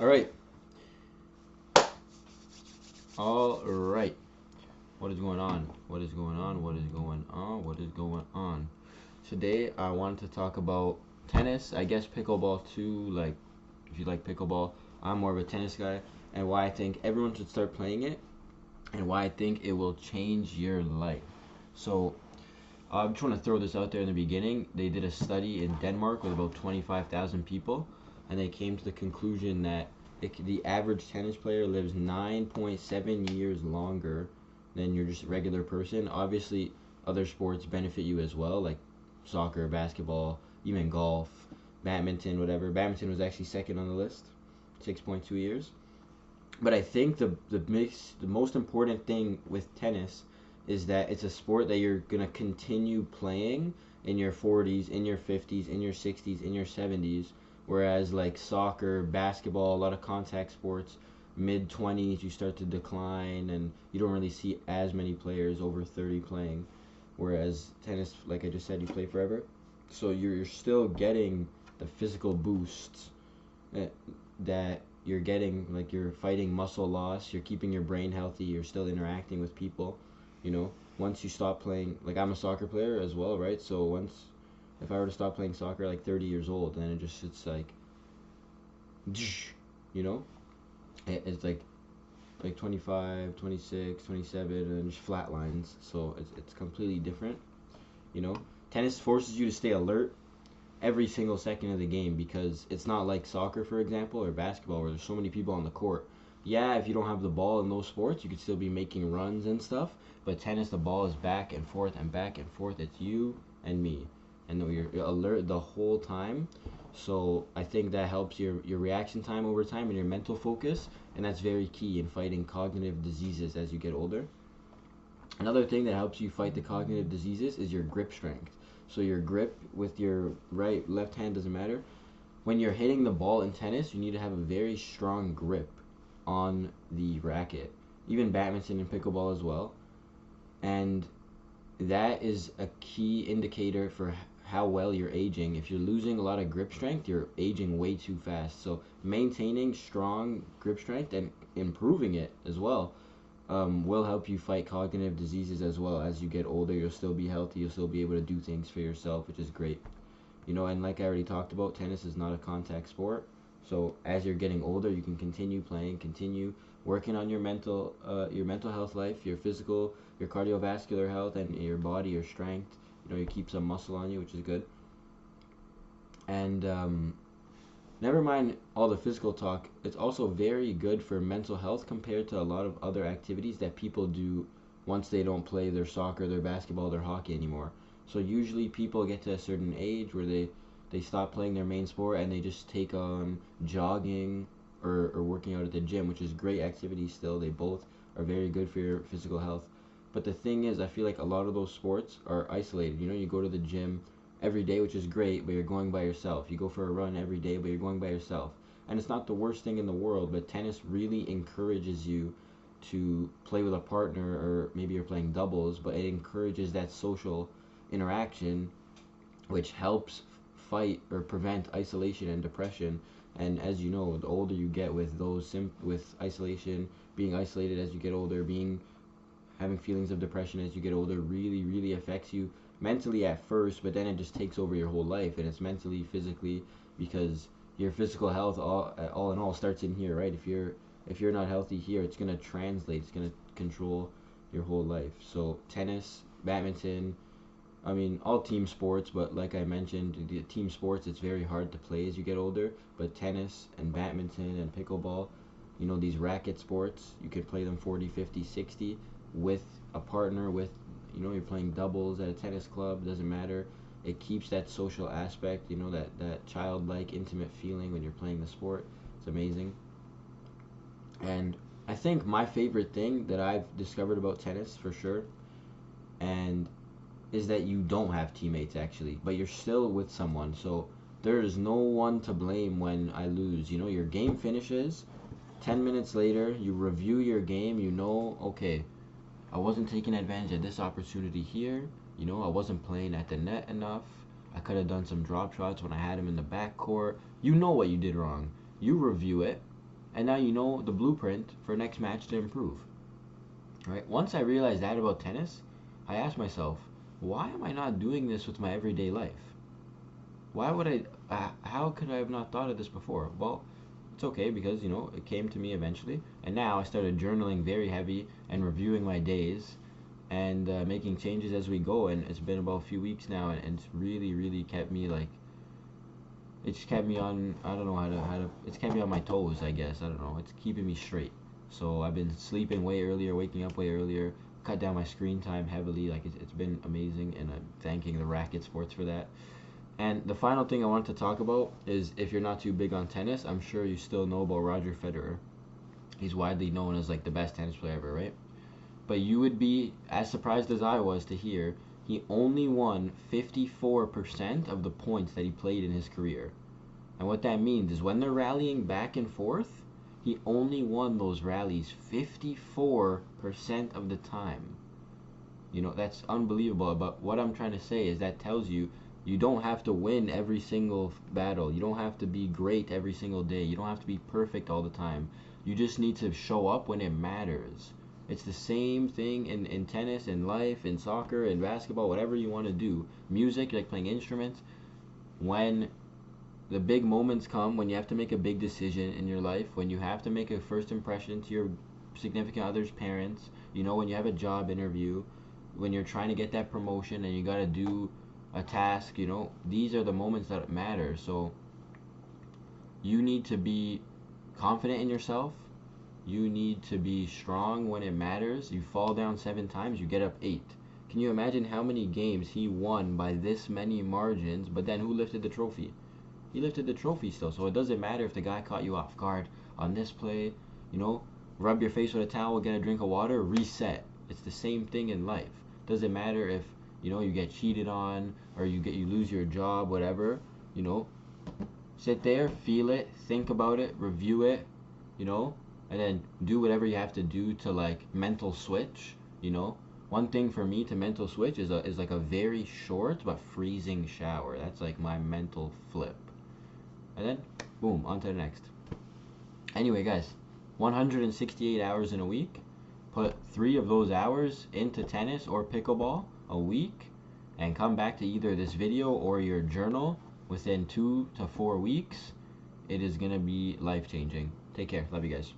All right. All right. What is going on? What is going on? What is going on? What is going on? Today I wanted to talk about tennis. I guess pickleball too. Like, if you like pickleball, I'm more of a tennis guy, and why I think everyone should start playing it, and why I think it will change your life. So I just want to throw this out there in the beginning. They did a study in Denmark with about 25,000 people, and they came to the conclusion that the average tennis player lives 9.7 years longer than your just regular person. Obviously, other sports benefit you as well, like soccer, basketball, even golf, badminton, whatever. Badminton was actually second on the list, 6.2 years. But I think the most important thing with tennis is that it's a sport that you're gonna continue playing in your 40s, in your 50s, in your 60s, in your 70s. Whereas like soccer, basketball, a lot of contact sports, mid 20s you start to decline, and you don't really see as many players over 30 playing. Whereas tennis, like I just said, you play forever, so you're still getting the physical boosts that that you're getting, like you're fighting muscle loss, you're keeping your brain healthy, you're still interacting with people, you know. Once you stop playing, like I'm a soccer player as well, right? So once, if I were to stop playing soccer like 30 years old, then it's like, you know, it's like 25, 26, 27, and just flat lines. So it's completely different, you know. Tennis forces you to stay alert every single second of the game, because it's not like soccer, for example, or basketball, where there's so many people on the court. Yeah, if you don't have the ball in those sports, you could still be making runs and stuff. But tennis, the ball is back and forth and back and forth. It's you and me, and you're alert the whole time. So I think that helps your reaction time over time and your mental focus, and that's very key in fighting cognitive diseases as you get older. Another thing that helps you fight the cognitive diseases is your grip strength. So your grip with your left hand doesn't matter. When you're hitting the ball in tennis, you need to have a very strong grip on the racket. Even badminton and pickleball as well. And that is a key indicator for how well you're aging. If you're losing a lot of grip strength, you're aging way too fast. So maintaining strong grip strength and improving it as well will help you fight cognitive diseases as well. As you get older, you'll still be healthy. You'll still be able to do things for yourself, which is great. You know, and like I already talked about, tennis is not a contact sport. So as you're getting older, you can continue playing, continue working on your mental health life, your physical, your cardiovascular health, and your body, your strength. You know, you keep some muscle on you, which is good. And never mind all the physical talk, it's also very good for mental health compared to a lot of other activities that people do once they don't play their soccer, their basketball, their hockey anymore. So usually people get to a certain age where they stop playing their main sport and they just take on jogging or working out at the gym, which is great activity still. They both are very good for your physical health. But the thing is, I feel like a lot of those sports are isolated. You know, you go to the gym every day, which is great, but you're going by yourself. You go for a run every day, but you're going by yourself. And it's not the worst thing in the world, but tennis really encourages you to play with a partner, or maybe you're playing doubles, but it encourages that social interaction, which helps fight or prevent isolation and depression. And as you know, the older you get with with isolation, being isolated as you get older, being having feelings of depression as you get older, really really affects you mentally at first, but then it just takes over your whole life, and it's mentally, physically, because your physical health, all in all, starts in here, right? If you're not healthy here, it's going to translate, it's going to control your whole life. So tennis, badminton, I mean, all team sports, but like I mentioned, the team sports, it's very hard to play as you get older. But tennis and badminton and pickleball, you know, these racket sports, you could play them 40, 50, 60 with a partner, with, you know, you're playing doubles at a tennis club, doesn't matter. It keeps that social aspect, you know, that childlike, intimate feeling when you're playing the sport. It's amazing. And I think my favorite thing that I've discovered about tennis for sure, and is that you don't have teammates actually, but you're still with someone. So there is no one to blame when I lose. You know, your game finishes. 10 minutes later, you review your game. You know, okay, I wasn't taking advantage of this opportunity here. You know, I wasn't playing at the net enough. I could have done some drop shots when I had him in the back court. You know what you did wrong. You review it, and now you know the blueprint for next match to improve. Right? Once I realized that about tennis, I asked myself, why am I not doing this with my everyday life? Why would I? How could I have not thought of this before? Well, it's okay because it came to me eventually, and now I started journaling very heavy and reviewing my days and making changes as we go. And it's been about a few weeks now, and it's really, really kept me like it's kept me on. I don't know how to. It's kept me on my toes. I guess I don't know. It's keeping me straight. So I've been sleeping way earlier, waking up way earlier, cut down my screen time heavily. Like it's been amazing, and I'm thanking the racket sports for that. And the final thing I want to talk about is, if you're not too big on tennis, I'm sure you still know about Roger Federer. He's widely known as like the best tennis player ever, right? But you would be as surprised as I was to hear he only won 54% of the points that he played in his career. And what that means is when they're rallying back and forth, he only won those rallies 54% of the time. That's unbelievable. But what I'm trying to say is that tells you you don't have to win every single battle. You don't have to be great every single day. You don't have to be perfect all the time. You just need to show up when it matters. It's the same thing in tennis, in life, in soccer, in basketball, whatever you want to do. Music, like playing instruments. When the big moments come, when you have to make a big decision in your life, when you have to make a first impression to your significant other's parents, when you have a job interview, when you're trying to get that promotion and you got to do a task, these are the moments that matter. So you need to be confident in yourself. You need to be strong when it matters. You fall down 7 times, you get up 8. Can you imagine how many games he won by this many margins, but then who lifted the trophy? He lifted the trophy still. So it doesn't matter if the guy caught you off guard on this play, rub your face with a towel, get a drink of water, reset. It's the same thing in life. Doesn't matter if you get cheated on, or you lose your job, whatever. Sit there, feel it, think about it, review it, and then do whatever you have to do to like mental switch. One thing for me to mental switch is like a very short but freezing shower. That's like my mental flip, and then boom, on to the next. Anyway, guys, 168 hours in a week. Put 3 of those hours into tennis or pickleball a week, and come back to either this video or your journal within 2 to 4 weeks. It is going to be life changing. Take care. Love you guys.